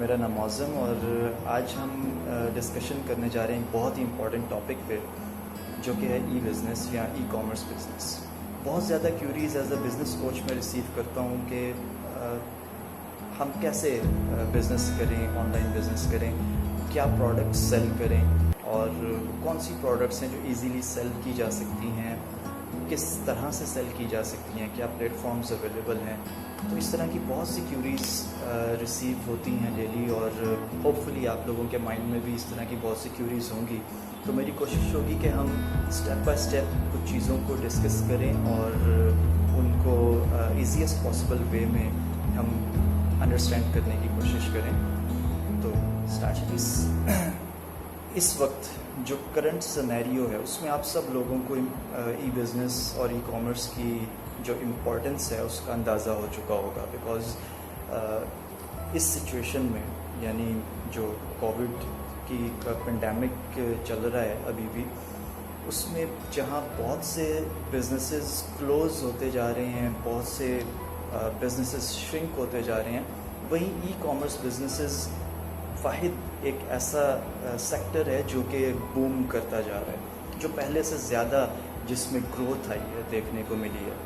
میرا نام معظم اور آج ہم ڈسکشن کرنے جا رہے ہیں ایک بہت ہی امپورٹنٹ ٹاپک پہ جو کہ ہے ای بزنس یا ای کامرس بزنس. بہت زیادہ queries as a business coach میں ریسیو کرتا ہوں کہ ہم کیسے بزنس کریں, آن لائن بزنس کریں, کیا پروڈکٹس سیل کریں اور کون سی پروڈکٹس ہیں جو ایزیلی سیل کی جا سکتی ہیں, کس طرح سے سیل کی جا سکتی ہیں, کیا پلیٹ فارمز اویلیبل ہیں. تو اس طرح کی بہت سی کیوریز ریسیو ہوتی ہیں ڈیلی اور ہوپ فلی آپ لوگوں کے مائنڈ میں بھی اس طرح کی بہت سی کیوریز ہوں گی. تو میری کوشش ہوگی کہ ہم اسٹیپ بائی اسٹیپ کچھ چیزوں کو ڈسکس کریں اور ان کو ایزیسٹ پاسبل وے میں ہم انڈرسٹینڈ کرنے کی کوشش کریں. تو اس وقت جو کرنٹ سنیریو ہے اس میں آپ سب لوگوں کو ای بزنس اور ای کامرس کی جو امپورٹنس ہے اس کا اندازہ ہو چکا ہوگا, بیکاز اس سچویشن میں یعنی جو کووڈ کی پینڈیمک چل رہا ہے ابھی بھی, اس میں جہاں بہت سے بزنسز کلوز ہوتے جا رہے ہیں, بہت سے بزنسز شرنک ہوتے جا رہے ہیں, وہیں ای کامرس بزنسز واحد ایک ایسا سیکٹر ہے جو کہ بوم کرتا جا رہا ہے, جو پہلے سے زیادہ جس میں گروتھ آئی ہے دیکھنے کو ملی ہے.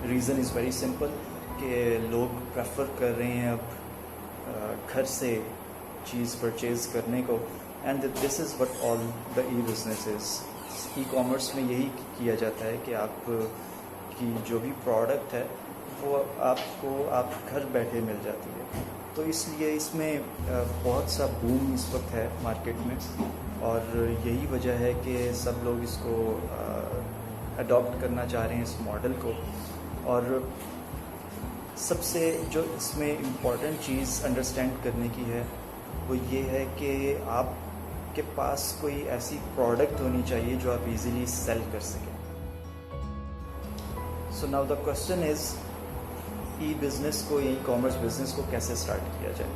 ریزن از ویری سمپل کہ لوگ پریفر کر رہے ہیں اب گھر سے چیز پرچیز کرنے کو, and this is what all the e business is. E commerce میں یہی کیا جاتا ہے کہ آپ کی جو بھی پروڈکٹ ہے وہ آپ کو آپ گھر بیٹھے مل جاتی ہے. تو اس لیے اس میں بہت سا بوم اس وقت ہے مارکیٹ میں, اور یہی وجہ ہے کہ سب لوگ اس کو اڈاپٹ کرنا چاہ رہے ہیں اس ماڈل کو. اور سب سے جو اس میں امپورٹنٹ چیز انڈرسٹینڈ کرنے کی ہے وہ یہ ہے کہ آپ کے پاس کوئی ایسی پروڈکٹ ہونی چاہیے جو آپ ایزیلی سیل کر سکیں. So now the question is e business کو, ای کامرس بزنس کو کیسے اسٹارٹ کیا جائے.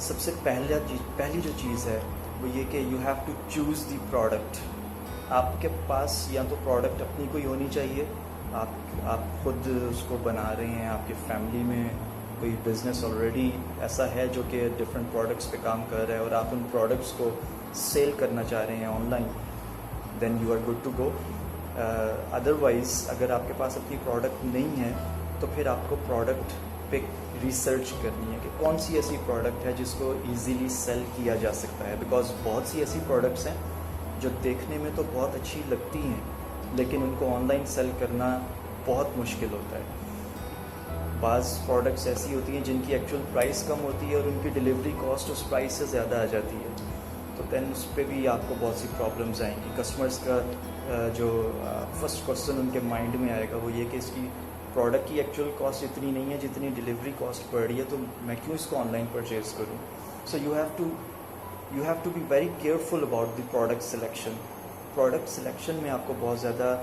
سب سے پہلی جو چیز ہے وہ یہ کہ you have to choose the product. آپ کے پاس یا تو پروڈکٹ اپنی کوئی ہونی چاہیے, آپ خود اس کو بنا رہے ہیں, آپ کی فیملی میں کوئی بزنس آلریڈی ایسا ہے جو کہ ڈفرینٹ پروڈکٹس پہ کام کر رہا ہے اور آپ ان پروڈکٹس کو سیل کرنا چاہ رہے ہیں online, then you are good to go. Otherwise اگر آپ کے پاس اپنی پروڈکٹ نہیں ہے تو پھر آپ کو پروڈکٹ پہ ریسرچ کرنی ہے کہ کون سی ایسی پروڈکٹ ہے جس کو ایزیلی سیل کیا جا سکتا ہے. بیکاز بہت سی ایسی پروڈکٹس ہیں جو دیکھنے میں تو بہت اچھی لگتی ہیں لیکن ان کو آن لائن سیل کرنا بہت مشکل ہوتا ہے. بعض پروڈکٹس ایسی ہوتی ہیں جن کی ایکچوئل پرائس کم ہوتی ہے اور ان کی ڈیلیوری کاسٹ اس پرائس سے زیادہ آ جاتی ہے, تو دین اس پہ بھی آپ کو بہت سی پرابلمز آئیں گی. کسٹمرز کا جو فرسٹ کوسچن ان کے مائنڈ میں آئے گا وہ یہ کہ اس کی پروڈکٹ کی ایکچوئل کاسٹ اتنی نہیں ہے جتنی ڈیلیوری کاسٹ پڑ رہی ہے, تو میں کیوں اس کو آن لائن پرچیز کروں. So you have to be very careful about the product selection. Product selection میں آپ کو بہت زیادہ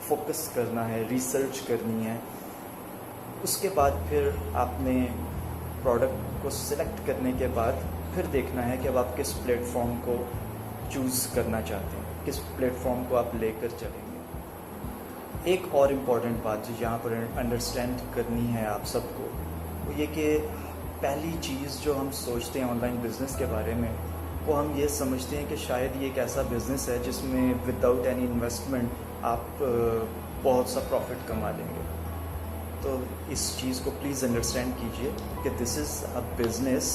فوکس کرنا ہے, ریسرچ کرنی ہے. اس کے بعد پھر آپ نے پروڈکٹ کو سلیکٹ کرنے کے بعد پھر دیکھنا ہے کہ اب آپ کس پلیٹ فارم کو چوز کرنا چاہتے ہیں, کس پلیٹ فارم کو آپ لے کر چلیں گے. ایک اور امپورٹنٹ بات جو یہاں پر انڈرسٹینڈ کرنی ہے آپ سب کو وہ یہ کہ پہلی چیز جو ہم سوچتے ہیں آن لائن بزنس کے بارے میں وہ ہم یہ سمجھتے ہیں کہ شاید یہ ایک ایسا بزنس ہے جس میں وداؤٹ اینی انویسٹمنٹ آپ بہت سا پروفٹ کما لیں گے. تو اس چیز کو پلیز انڈرسٹینڈ کیجئے کہ دس از اے بزنس,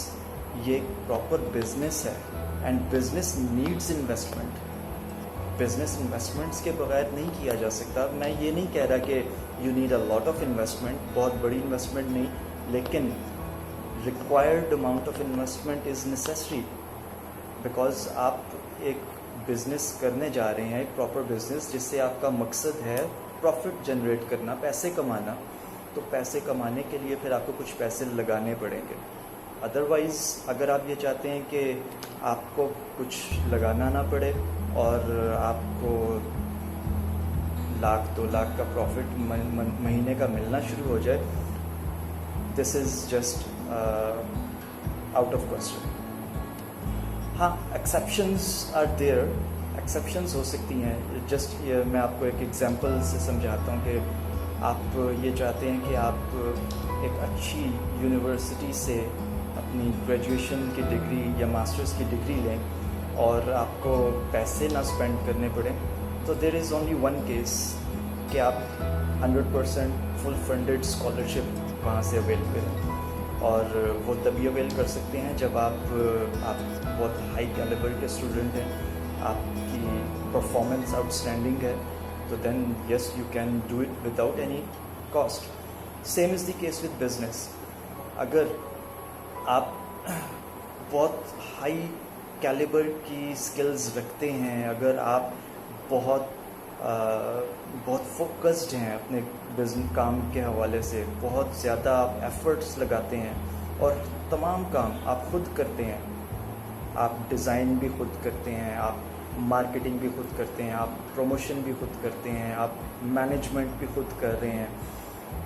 یہ ایک پراپر بزنس ہے and business needs investment. Business investments کے بغیر نہیں کیا جا سکتا. میں یہ نہیں کہہ رہا کہ you need a lot of investment, بہت بڑی انویسٹمنٹ نہیں, لیکن required amount of investment is necessary. Because آپ ایک بزنس کرنے جا رہے ہیں, ایک پراپر بزنس جس سے آپ کا مقصد ہے پروفٹ جنریٹ کرنا, پیسے کمانا. تو پیسے کمانے کے لیے پھر آپ کو کچھ پیسے لگانے پڑیں گے. ادروائز اگر آپ یہ چاہتے ہیں کہ آپ کو کچھ لگانا نہ پڑے اور آپ کو 1,00,000 2,00,000 کا پروفٹ مہینے کا ملنا شروع ہو جائے, this is just out of question. ہاں, ایکسیپشنز آر دیئر, ایکسیپشنز ہو سکتی ہیں. جسٹ میں آپ کو ایک ایگزامپل سے سمجھاتا ہوں کہ آپ یہ چاہتے ہیں کہ آپ ایک اچھی یونیورسٹی سے اپنی گریجویشن کی ڈگری یا ماسٹرز کی ڈگری لیں اور آپ کو پیسے نہ اسپینڈ کرنے پڑیں, تو دیر از اونلی ون کیس کہ آپ 100% فل فنڈیڈ اسکالرشپ وہاں سے اویل کریں, اور وہ تبھی اویل کر سکتے ہیں جب آپ بہت ہائی کیلیبر کے اسٹوڈنٹ ہیں, آپ کی پرفارمنس آؤٹ اسٹینڈنگ ہے, تو then yes you can do it without any cost. Same is the case with business. اگر آپ بہت ہائی کیلیبر کی اسکلز رکھتے ہیں, اگر آپ بہت فوکسڈ ہیں اپنے بزنس کام کے حوالے سے, بہت زیادہ آپ ایفرٹس لگاتے ہیں اور تمام کام آپ خود کرتے ہیں, آپ ڈیزائن بھی خود کرتے ہیں, آپ مارکیٹنگ بھی خود کرتے ہیں, آپ پروموشن بھی خود کرتے ہیں, آپ مینجمنٹ بھی خود کر رہے ہیں,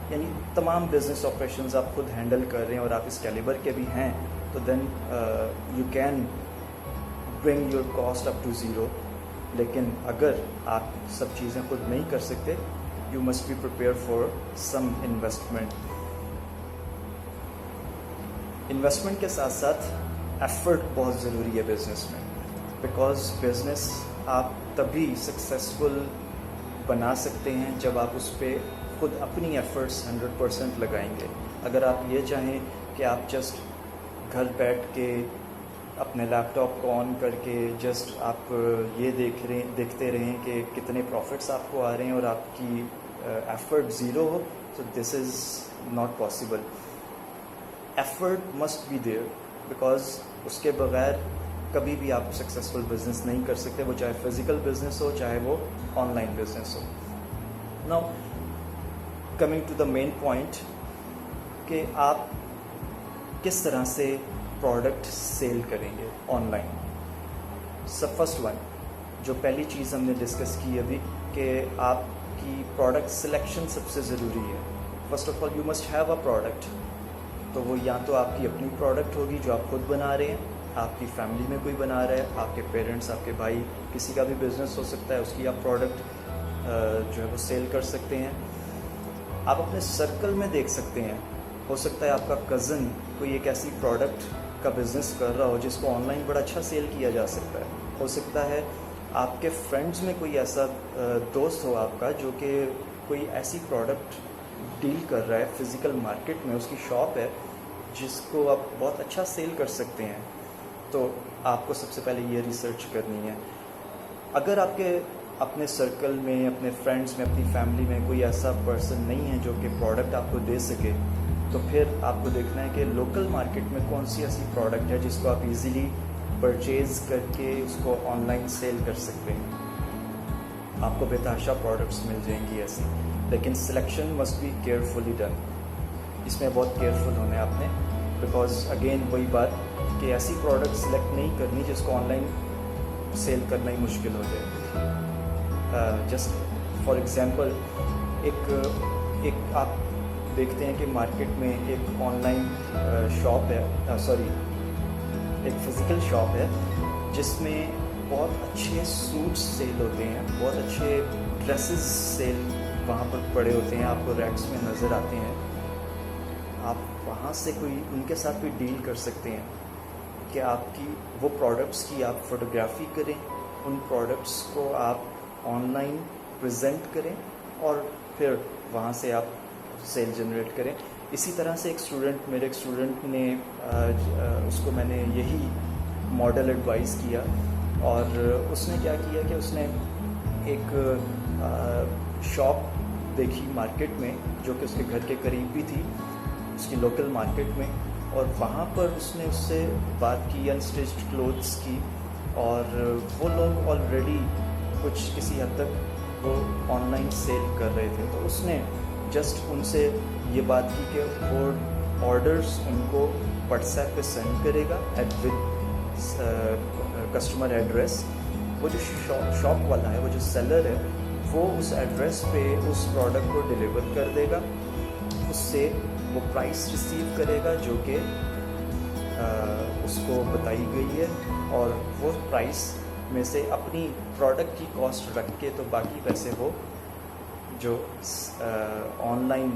یعنی تمام بزنس آپریشنز آپ خود ہینڈل کر رہے ہیں اور آپ اس کیلیبر کے بھی ہیں, تو then you can bring your cost up to zero. لیکن اگر آپ سب چیزیں خود نہیں کر سکتے, you must be prepare for some investment. Investment کے ساتھ ساتھ ایفرٹ بہت ضروری ہے بزنس میں, بیکاز بزنس آپ تبھی سکسیزفل بنا سکتے ہیں جب آپ اس پہ خود اپنی ایفرٹس 100% لگائیں گے. اگر آپ یہ چاہیں کہ آپ جسٹ گھر بیٹھ کے اپنے لیپ ٹاپ کو آن کر کے جسٹ آپ یہ دیکھتے رہیں کہ کتنے پروفٹس آپ کو آ رہے ہیں اور آپ کی ایفرٹ زیرو ہو, تو this is not possible. Effort must be there, because اس کے بغیر کبھی بھی آپ سکسیزفل بزنس نہیں کر سکتے, وہ چاہے فزیکل بزنس ہو چاہے وہ آن لائن بزنس ہو. Now coming to the main point کہ آپ کس طرح سے پروڈکٹ سیل کریں گے آن لائن. فرسٹ ون, جو پہلی چیز ہم نے ڈسکس کی ابھی, کہ آپ کی پروڈکٹ سلیکشن سب سے ضروری ہے. First of all you must have a product. تو وہ یا تو آپ کی اپنی پروڈکٹ ہوگی جو آپ خود بنا رہے ہیں, آپ کی فیملی میں کوئی بنا رہا ہے, آپ کے پیرنٹس, آپ کے بھائی, کسی کا بھی بزنس ہو سکتا ہے, اس کی آپ پروڈکٹ جو ہے وہ سیل کر سکتے ہیں. آپ اپنے سرکل میں دیکھ سکتے ہیں, ہو سکتا ہے آپ کا کزن کوئی ایک ایسی پروڈکٹ کا بزنس کر رہا ہو جس کو آن لائن بڑا اچھا سیل کیا جا سکتا ہے. ہو سکتا ہے آپ کے فرینڈز میں کوئی ایسا دوست ہو آپ کا جو کہ کوئی ایسی پروڈکٹ ڈیل کر رہا ہے فزیکل مارکیٹ میں, اس کی شاپ ہے جس کو آپ بہت اچھا سیل کر سکتے ہیں. تو آپ کو سب سے پہلے یہ ریسرچ کرنی ہے. اگر آپ کے اپنے سرکل میں, اپنے فرینڈز میں, اپنی فیملی میں کوئی ایسا پرسن نہیں ہے جو کہ پروڈکٹ آپ کو دے سکے, تو پھر آپ کو دیکھنا ہے کہ لوکل مارکیٹ میں کون سی ایسی پروڈکٹ ہے جس کو آپ ایزیلی پرچیز کر کے اس کو آن لائن سیل کر سکتے ہیں. آپ کو بے تحاشا پروڈکٹس مل جائیں گی ایسی, لیکن selection must be carefully done. اس میں بہت کیئرفل ہونا ہے آپ نے, بیکاز اگین وہی بات کہ ایسی پروڈکٹ سلیکٹ نہیں کرنی جس کو آن لائن سیل کرنا ہی مشکل ہو جائے. جسٹ فار ایگزامپل, ایک آپ دیکھتے ہیں کہ مارکیٹ میں ایک آن لائن شاپ ہے, ایک فزیکل شاپ ہے جس میں بہت اچھے سوٹس سیل ہوتے ہیں, بہت اچھے ڈریسز سیل وہاں پر پڑے ہوتے ہیں, آپ کو ریکس میں نظر آتے ہیں. آپ وہاں سے ان کے ساتھ کوئی ڈیل کر سکتے ہیں کہ آپ کی وہ پروڈکٹس کی آپ فوٹوگرافی کریں, ان پروڈکٹس کو آپ آن لائن پریزنٹ کریں اور پھر وہاں سے آپ سیل جنریٹ کریں. اسی طرح سے میرے ایک اسٹوڈنٹ نے اس کو میں نے یہی ماڈل ایڈوائز کیا, اور اس نے کیا کیا کہ اس نے ایک شاپ دیکھی مارکیٹ میں جو کہ اس کے گھر کے قریب بھی تھی, اس کی لوکل مارکیٹ میں, اور وہاں پر اس نے اس سے بات کی انسٹچڈ کلوتھس کی, اور وہ لوگ آلریڈی کسی حد تک وہ آن لائن سیل کر رہے تھے. تو اس نے جسٹ ان سے یہ بات کی کہ وہ آرڈرز ان کو واٹس ایپ پہ سینڈ کرے گا ود کسٹمر ایڈریس. وہ جو شاپ والا ہے, وہ جو سیلر ہے, وہ اس ایڈریس پہ اس پروڈکٹ کو ڈیلیور کر دے گا, اس سے وہ پرائس ریسیو کرے گا جو کہ اس کو بتائی گئی ہے, اور وہ پرائس میں سے اپنی پروڈکٹ کی کاسٹ رکھ کے, تو باقی پیسے وہ جو آن لائن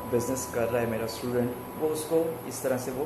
بزنس کر رہا ہے میرا اسٹوڈنٹ, وہ اس کو اس طرح سے وہ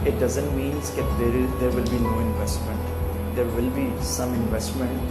it doesn't mean that there will be no investment. There will be some investment